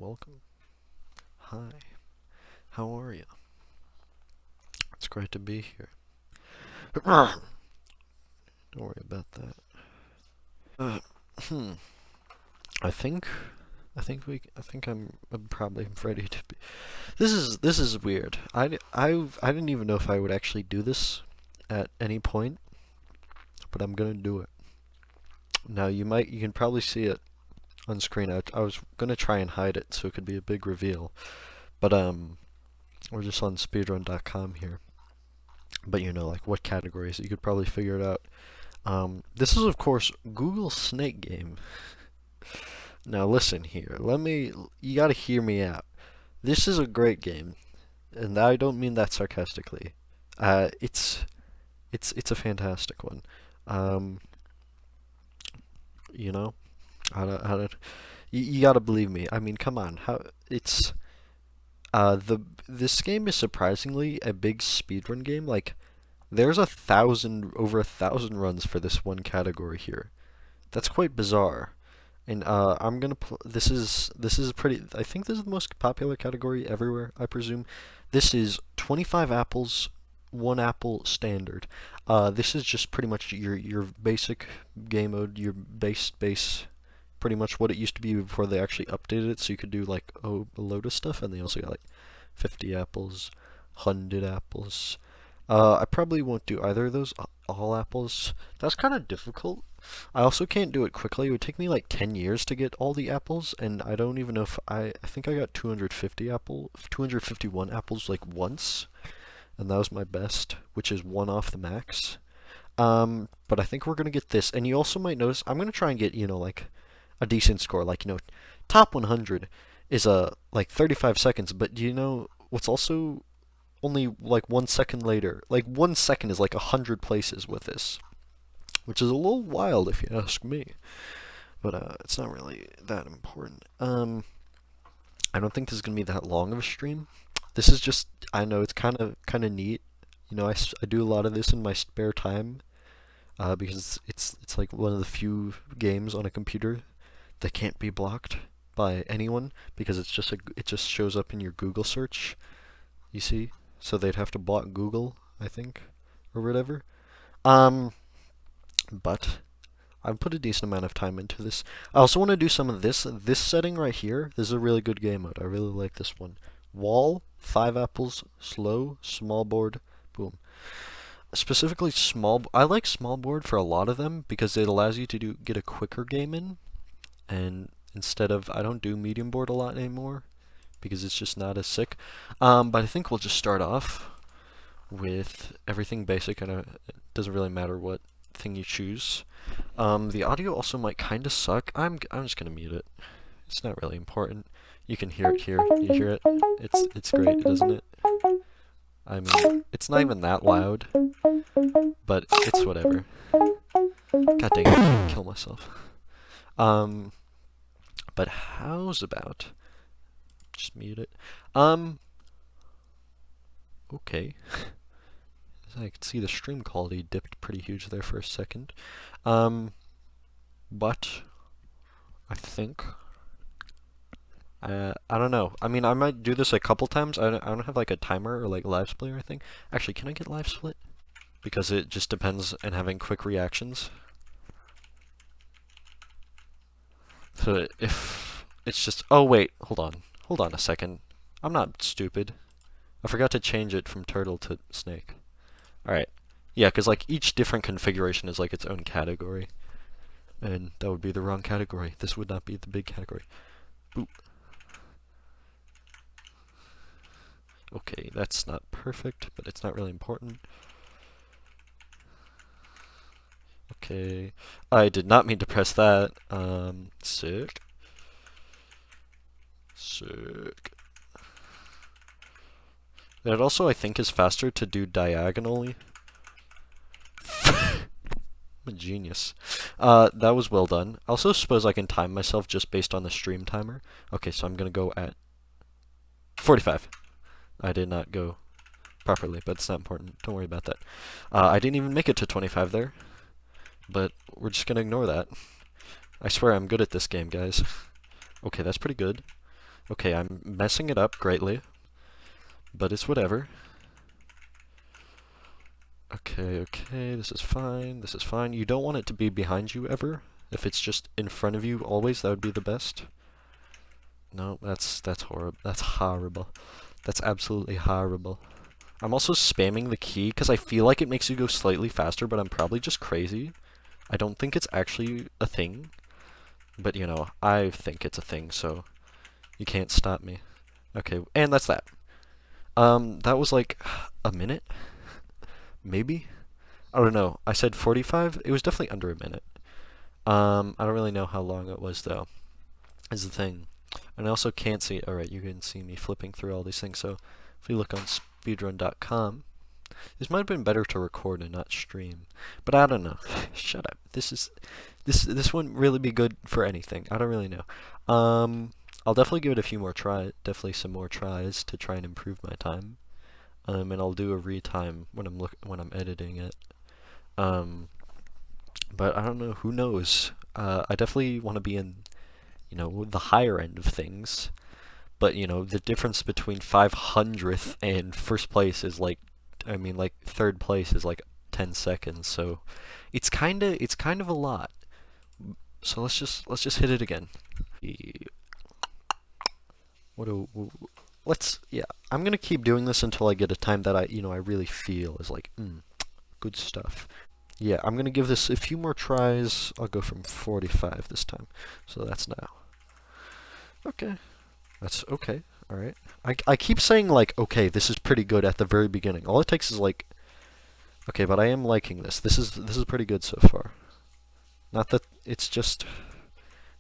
welcome. Hi, how are you? It's great to be here. Don't worry about that. Hmm. I think, I'm probably ready to be. This is weird. I didn't even know if I would actually do this at any point, but I'm gonna do it. Now you can probably see it on screen. I was gonna try and hide it so it could be a big reveal, but we're just on speedrun.com here. But like what categories, you could probably figure it out. This is of course Google Snake Game. Now listen here, you gotta hear me out. This is a great game, and I don't mean that sarcastically. It's a fantastic one. Um, you know, how to, you gotta believe me. I mean, come on, how it's the this game is surprisingly a big speedrun game. Like, there's over 1,000 runs for this one category here. That's quite bizarre. And I'm gonna this is pretty. I think this is the most popular category everywhere, I presume. This is 25 apples, one apple standard. This is just pretty much your basic game mode, your base, pretty much what it used to be before they actually updated it. So you could do like a load of stuff, and they also got like 50 apples, 100 apples. I probably won't do either of those. All apples. That's kind of difficult. I also can't do it quickly. It would take me like 10 years to get all the apples, and I don't even know if I think I got 251 apples like once, and that was my best, which is one off the max. But I think we're gonna get this, and you also might notice I'm gonna try and get like a decent score, like top 100 is like 35 seconds, but do you know what's also only like 1 second later? Like 1 second is like 100 places with this, which is a little wild if you ask me. But it's not really that important. I don't think this is gonna be that long of a stream. This is just, I know it's kind of neat. I do a lot of this in my spare time because it's like one of the few games on a computer that can't be blocked by anyone because it just shows up in your Google search. You see, so they'd have to block Google, I think, or whatever. Um, but I've put a decent amount of time into this. I also want to do some of this setting right here. This is a really good game mode. I really like this one. Wall, 5 apples, slow, small board, boom. Specifically I like small board for a lot of them because it allows you to get a quicker game in, and instead of, I don't do medium board a lot anymore because it's just not as sick. But I think we'll just start off with everything basic, and it doesn't really matter what thing you choose. The audio also might kind of suck. I'm just gonna mute it. It's not really important. You can hear it here. You hear it? It's great, isn't it? I mean, it's not even that loud, but it's whatever. God dang it, I'm gonna kill myself. But how's about just mute it? Okay. I could see the stream quality dipped pretty huge there for a second. But I think I don't know. I mean, I might do this a couple times. I don't have like a timer or like live split or anything. Actually, can I get live split? Because it just depends on having quick reactions. So if it's just, oh wait, hold on a second. I'm not stupid. I forgot to change it from turtle to snake. Alright. Yeah, because like each different configuration is like its own category. And that would be the wrong category. This would not be the big category. Boop. Okay, that's not perfect, but it's not really important. Okay. I did not mean to press that. Sick. Sick. That also, I think, is faster to do diagonally. I'm a genius. That was well done. I also suppose I can time myself just based on the stream timer. Okay, so I'm gonna go at 45. I did not go properly, but it's not important. Don't worry about that. I didn't even make it to 25 there, but we're just gonna ignore that. I swear I'm good at this game, guys. Okay, that's pretty good. Okay, I'm messing it up greatly, but it's whatever. Okay, okay, this is fine, this is fine. You don't want it to be behind you ever. If it's just in front of you always, that would be the best. No, that's horrible. That's horrible. That's absolutely horrible. I'm also spamming the key because I feel like it makes you go slightly faster, but I'm probably just crazy. I don't think it's actually a thing, but you know, I think it's a thing, so you can't stop me. Okay, and that's that. That was like a minute? Maybe? I don't know. I said 45? It was definitely under a minute. I don't really know how long it was though, is the thing. And I also can't see, alright, you can see me flipping through all these things, so if you look on speedrun.com, this might have been better to record and not stream, but I don't know. Shut up. This wouldn't really be good for anything. I don't really know. I'll definitely give it a few more tries, definitely some more tries to try and improve my time. And I'll do a retime when I'm editing it. But I don't know. Who knows? I definitely want to be in, you know, the higher end of things. But you know, the difference between 500th and first place is like, I mean, like third place is like 10 seconds. So it's kind of a lot. So let's just hit it again. What do let's yeah. I'm gonna keep doing this until I get a time that I really feel is like good stuff. Yeah, I'm gonna give this a few more tries. I'll go from 45 this time. So that's now. Okay. That's okay. Alright. I keep saying like, okay, this is pretty good at the very beginning. All it takes is like, okay, but I am liking this. This is pretty good so far. Not that it's just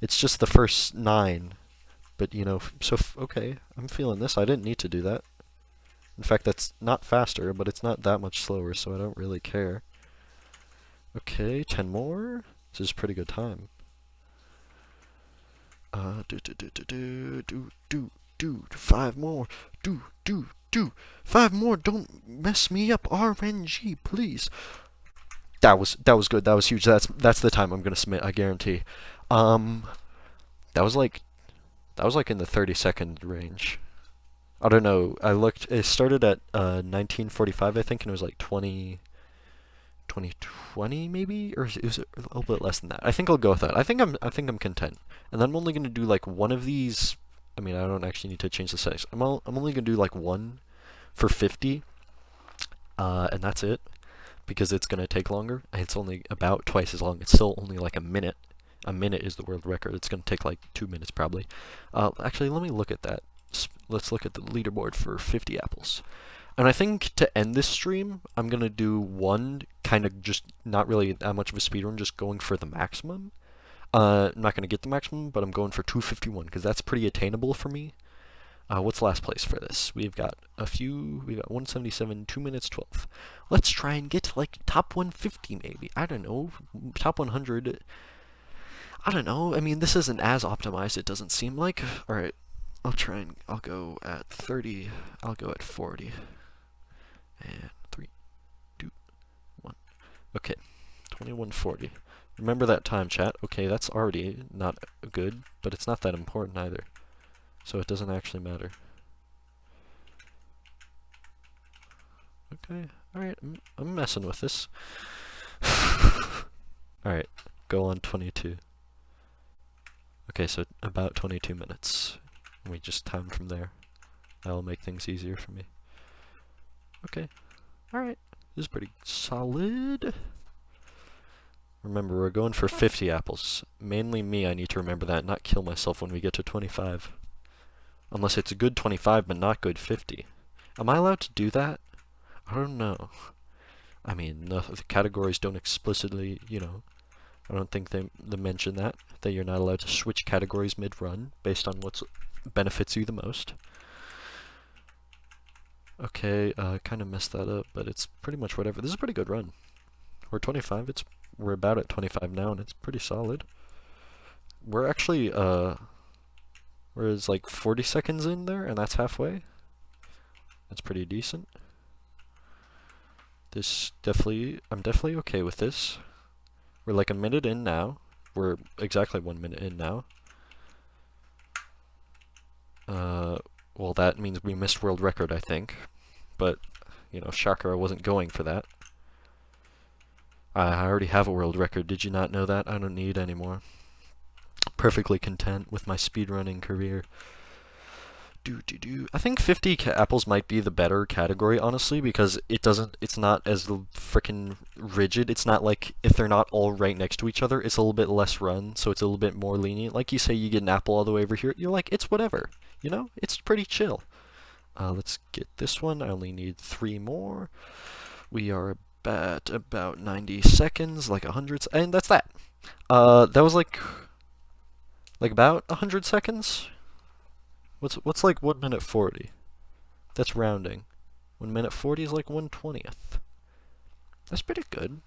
the first 9, but you know, okay, I'm feeling this. I didn't need to do that. In fact, that's not faster, but it's not that much slower, so I don't really care. Okay, 10 more. This is a pretty good time. Do 5 more. Do 5 more. Don't mess me up. RNG, please. That was good. That was huge. That's the time I'm gonna submit. I guarantee. Um, that was like in the 30-second range. I don't know. I looked. It started at 1945, I think, and it was like 2020 maybe, or it was a little bit less than that. I think I'll go with that. I think I'm content. And then I'm only gonna do like one of these. I mean, I don't actually need to change the settings. I'm only gonna do like one for 50, and that's it, because it's gonna take longer. It's only about twice as long. It's still only like a minute. A minute is the world record. It's gonna take like 2 minutes probably. Actually, let me look at that. Let's look at the leaderboard for 50 apples. And I think to end this stream, I'm gonna do one kind of just not really that much of a speedrun, just going for the maximum. I'm not gonna get the maximum, but I'm going for 251 because that's pretty attainable for me. What's last place for this? We've got 177, 2 minutes 12. Let's try and get like top 150 maybe. I don't know, top 100. I don't know. I mean, this isn't as optimized, it doesn't seem like. Alright, I'll go at 30, I'll go at 40. And 3, 2, 1. Okay, 2140. Remember that time, chat. Okay, that's already not good, but it's not that important either. So it doesn't actually matter. Okay, alright, I'm messing with this. Alright, go on 22. Okay, so about 22 minutes. We just time from there. That'll make things easier for me. Okay, alright. This is pretty solid. Remember, we're going for 50 apples. Mainly me, I need to remember that, not kill myself when we get to 25. Unless it's a good 25, but not good 50. Am I allowed to do that? I don't know. I mean, the categories don't explicitly, I don't think they mention that you're not allowed to switch categories mid-run based on what benefits you the most. Okay, kind of messed that up, but it's pretty much whatever. This is a pretty good run. We're 25, we're about at 25 now, and it's pretty solid. We're actually, we're like 40 seconds in there, and that's halfway. That's pretty decent. I'm definitely okay with this. We're like a minute in now. We're exactly 1 minute in now. well, that means we missed world record, I think. But, you know, shocker, I wasn't going for that. I already have a world record. Did you not know that? I don't need any more. Perfectly content with my speedrunning career. I think 50 apples might be the better category, honestly, because it's not as freaking rigid. It's not like if they're not all right next to each other, it's a little bit less run, so it's a little bit more lenient. Like you say, you get an apple all the way over here, you're like, it's whatever, you know? It's pretty chill. Let's get this one. I only need 3 more. We are at about 90 seconds, like 100, and that's that. That was like about 100 seconds? What's like 1 minute 40? That's rounding. 1 minute 40 is like 1/20th. That's pretty good.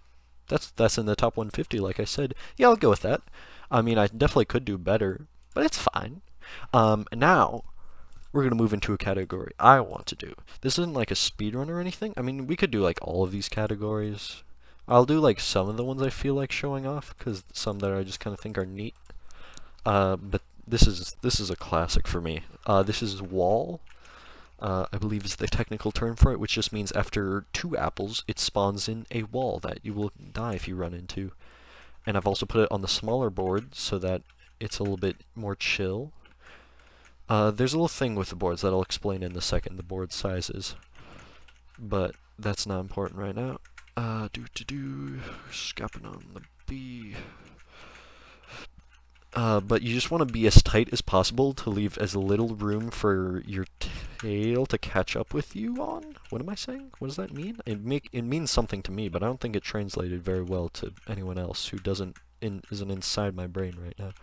That's in the top 150, like I said. Yeah, I'll go with that. I mean, I definitely could do better, but it's fine. Now we're gonna move into a category I want to do. This isn't like a speedrun or anything. I mean, we could do like all of these categories. I'll do like some of the ones I feel like showing off, because some that I just kind of think are neat. But this is a classic for me. This is wall. I believe is the technical term for it, which just means after 2 apples, it spawns in a wall that you will die if you run into. And I've also put it on the smaller board so that it's a little bit more chill. There's a little thing with the boards that I'll explain in a second, the board sizes. But that's not important right now. Scapping on the B. But you just want to be as tight as possible to leave as little room for your tail to catch up with you on? What am I saying? What does that mean? It means something to me, but I don't think it translated very well to anyone else who isn't inside my brain right now.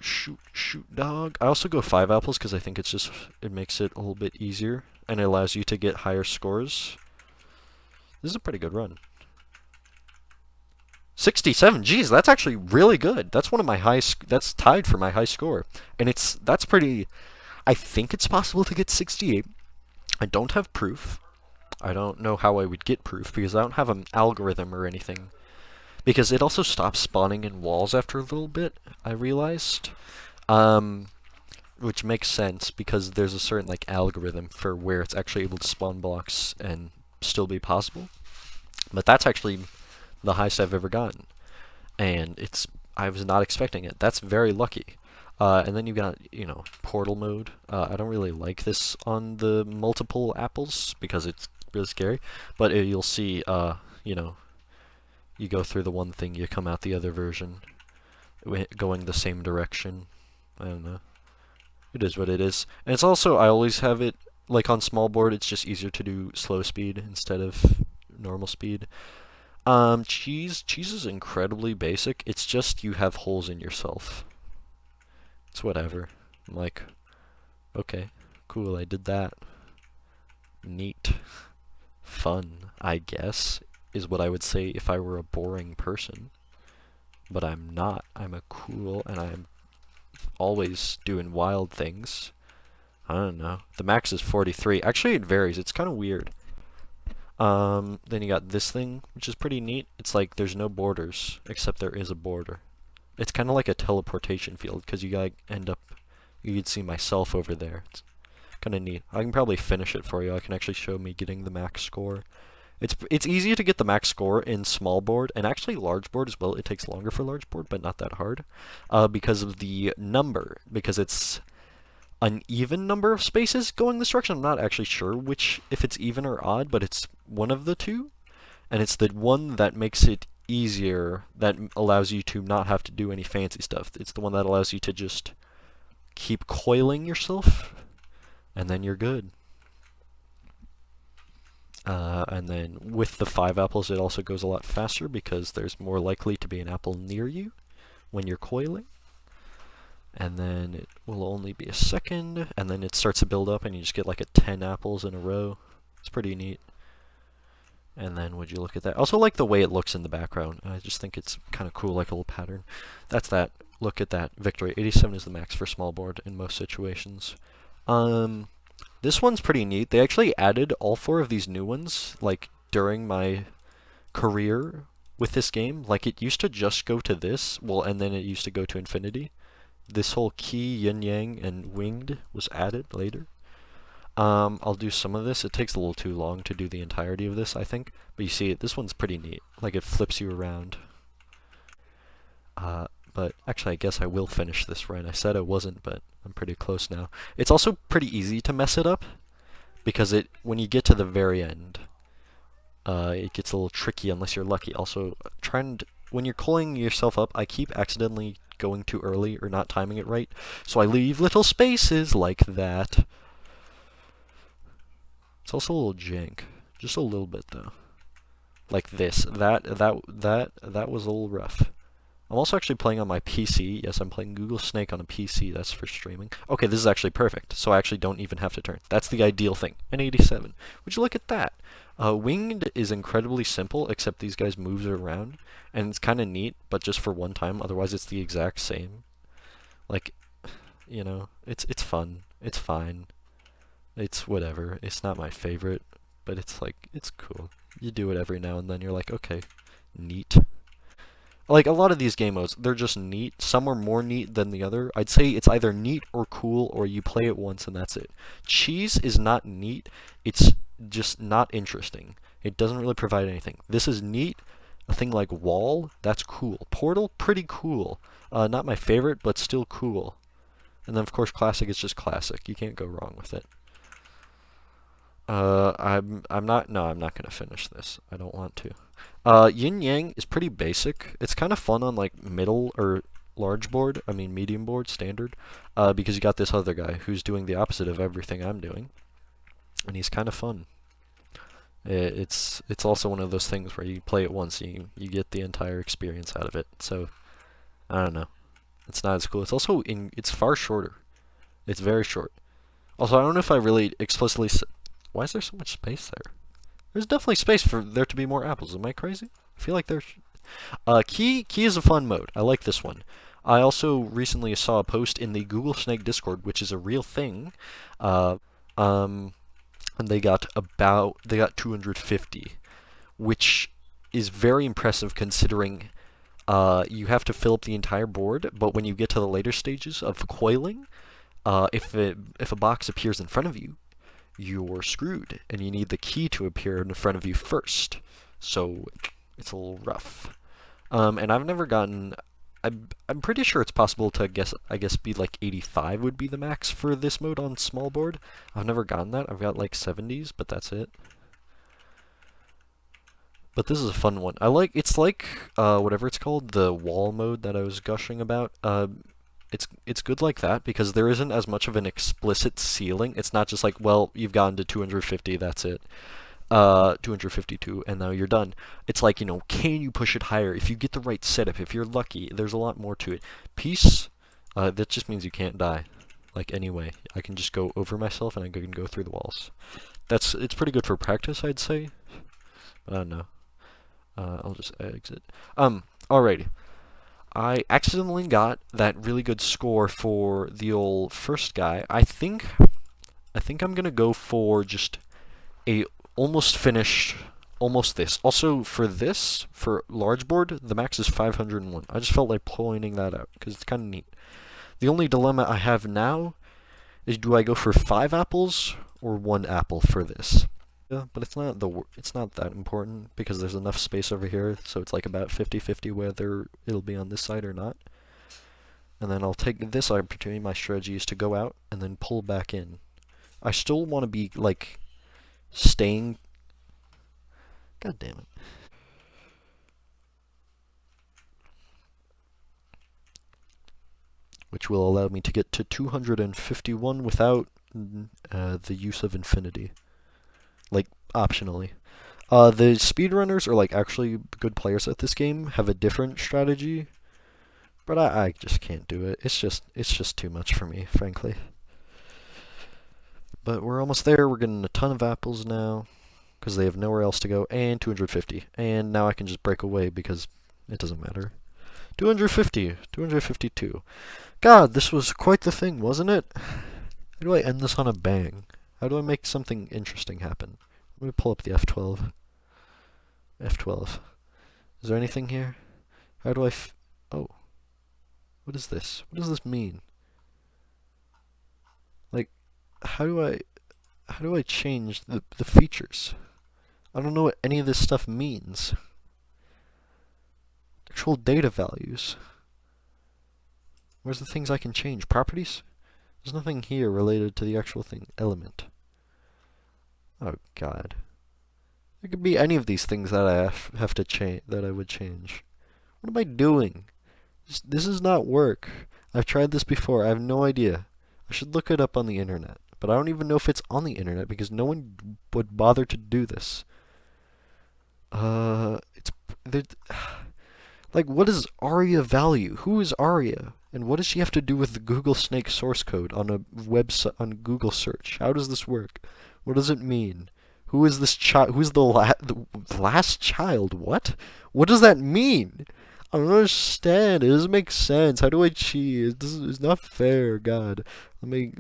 Shoot dog. I also go 5 apples because I think it makes it a little bit easier and it allows you to get higher scores. This is a pretty good run. 67, geez, that's actually really good. That's one of my that's tied for my high score. And that's pretty, I think it's possible to get 68. I don't have proof. I don't know how I would get proof because I don't have an algorithm or anything. Because it also stops spawning in walls after a little bit, I realized. Which makes sense because there's a certain like algorithm for where it's actually able to spawn blocks and still be possible. But that's actually the highest I've ever gotten, and I was not expecting it. That's very lucky. And then you got, you know, portal mode. I don't really like this on the multiple apples because it's really scary, but you'll see, you know, you go through the one thing, you come out the other version, going the same direction. I don't know. It is what it is. And it's also, I always have it, like on small board, it's just easier to do slow speed instead of normal speed. Cheese is incredibly basic. It's just you have holes in yourself. It's whatever. I'm like, okay, cool, I did that. Neat. Fun, I guess, is what I would say if I were a boring person. But I'm not. I'm a cool, and I'm always doing wild things. I don't know. The max is 43. Actually, it varies. It's kind of weird. Then you got this thing, which is pretty neat. It's like there's no borders, except there is a border. It's kind of like a teleportation field, because you like you could see myself over there. It's kind of neat. I can probably finish it for you. I can actually show me getting the max score. It's easier to get the max score in small board, and actually large board as well. It takes longer for large board, but not that hard, because of the number, because it's an even number of spaces going this direction. I'm not actually sure if it's even or odd, but it's one of the two, and it's the one that makes it easier, that allows you to not have to do any fancy stuff. It's the one that allows you to just keep coiling yourself, and then you're good. And then with the 5 apples, it also goes a lot faster because there's more likely to be an apple near you when you're coiling. And then it will only be a second, and then it starts to build up, and you just get like 10 apples in a row. It's pretty neat. And then would you look at that? I also like the way it looks in the background. I just think it's kind of cool, like a little pattern. That's that. Look at that. Victory. 87 is the max for small board in most situations. This one's pretty neat. They actually added all 4 of these new ones, like, during my career with this game. Like, it used to just go to this, well, and then it used to go to infinity. This whole key, yin yang, and winged was added later. I'll do some of this. It takes a little too long to do the entirety of this, I think. But you see, this one's pretty neat. Like, it flips you around. But actually, I guess I will finish this run. I said I wasn't, but I'm pretty close now. It's also pretty easy to mess it up, because when you get to the very end, it gets a little tricky unless you're lucky. Also, when you're calling yourself up, I keep accidentally going too early or not timing it right, so I leave little spaces like that. It's also a little jank, just a little bit though. Like this, that was a little rough. I'm also actually playing on my PC. Yes, I'm playing Google Snake on a PC. That's for streaming. Okay, this is actually perfect, so I actually don't even have to turn. That's the ideal thing. An 87. Would you look at that? Winged is incredibly simple, except these guys moves around, and it's kind of neat, but just for one time. Otherwise, it's the exact same. Like, you know, it's fun. It's fine. It's whatever. It's not my favorite, but it's like, it's cool. You do it every now and then. You're like, okay, neat. Like, a lot of these game modes, they're just neat. Some are more neat than the other. I'd say it's either neat or cool, or you play it once and that's it. Cheese is not neat. It's just not interesting. It doesn't really provide anything. This is neat. A thing like Wall, that's cool. Portal, pretty cool. Not my favorite, but still cool. And then, of course, Classic is just Classic. You can't go wrong with it. I'm not gonna finish this. I don't want to. Yin Yang is pretty basic. It's kind of fun on like middle or large board, I mean medium board, standard, because you got this other guy who's doing the opposite of everything I'm doing, and he's kind of fun. It's also one of those things where you play it once, and you get the entire experience out of it. So I don't know. It's not as cool. It's far shorter. It's very short. Also, I don't know if I really explicitly. Why is there so much space there? There's definitely space for there to be more apples. Am I crazy? I feel like there's... Key is a fun mode. I like this one. I also recently saw a post in the Google Snake Discord, which is a real thing. And they got 250, which is very impressive considering you have to fill up the entire board, but when you get to the later stages of coiling, if a box appears in front of you, you're screwed, and you need the key to appear in front of you first. So it's a little rough. And I've never gotten. I'm pretty sure it's possible to I guess be like 85 would be the max for this mode on small board. I've never gotten that. I've got like 70s, but that's it. But this is a fun one. It's like whatever it's called, the wall mode that I was gushing about. It's good like that because there isn't as much of an explicit ceiling. It's not just like, well, you've gotten to 250, that's it. 252, and now you're done. It's like, you know, can you push it higher? If you get the right setup, if you're lucky, there's a lot more to it. Peace, that just means you can't die. Like, anyway, I can just go over myself and I can go through the walls. It's pretty good for practice, I'd say. But I don't know. I'll just exit. Alrighty. I accidentally got that really good score for the old first guy. I think I'm gonna go for just a almost finished, almost this. Also for this, for large board, the max is 501. I just felt like pointing that out because it's kind of neat. The only dilemma I have now is, do I go for 5 apples or 1 apple for this? Yeah, but it's not that important because there's enough space over here, so it's like about 50-50 whether it'll be on this side or not. And then I'll take this opportunity. My strategy is to go out and then pull back in. I still want to be like staying. God damn it. Which will allow me to get to 251 without the use of infinity. Like, optionally. The speedrunners are like actually good players at this game, have a different strategy, but I just can't do it. It's just too much for me, frankly. But we're almost there. We're getting a ton of apples now because they have nowhere else to go, and 250. And now I can just break away because it doesn't matter. 250, 252. God, this was quite the thing, wasn't it? How do I end this on a bang? How do I make something interesting happen? Let me pull up the F12. F12. Is there anything here? How do I oh. What is this? What does this mean? Like, how do I change the features? I don't know what any of this stuff means. Actual data values. Where's the things I can change? Properties? There's nothing here related to the actual thing. Element. Oh god. It could be any of these things that I have to change, that I would change. What am I doing? This does not work. I've tried this before. I have no idea. I should look it up on the internet. But I don't even know if it's on the internet because no one would bother to do this. It's like, what is Aria value? Who is Aria? And what does she have to do with the Google Snake source code on a website, on Google search? How does this work? What does it mean? Who is this child? Who's the last child? What? What does that mean? I don't understand. It doesn't make sense. How do I cheat? It's not fair. God, let me.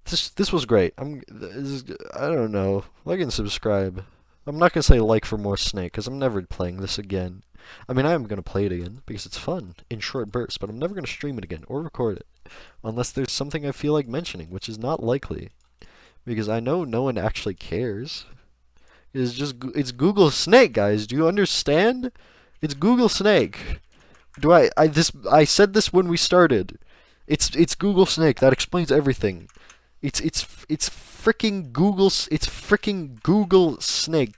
This was great. I don't know. Like and subscribe. I'm not gonna say like for more Snake, because I'm never playing this again. I mean, I am gonna play it again, because it's fun, in short bursts, but I'm never gonna stream it again, or record it. Unless there's something I feel like mentioning, which is not likely. Because I know no one actually cares. It's Google Snake, guys. Do you understand? It's Google Snake. I said this when we started. It's Google Snake. That explains everything. It's freaking Google Snake.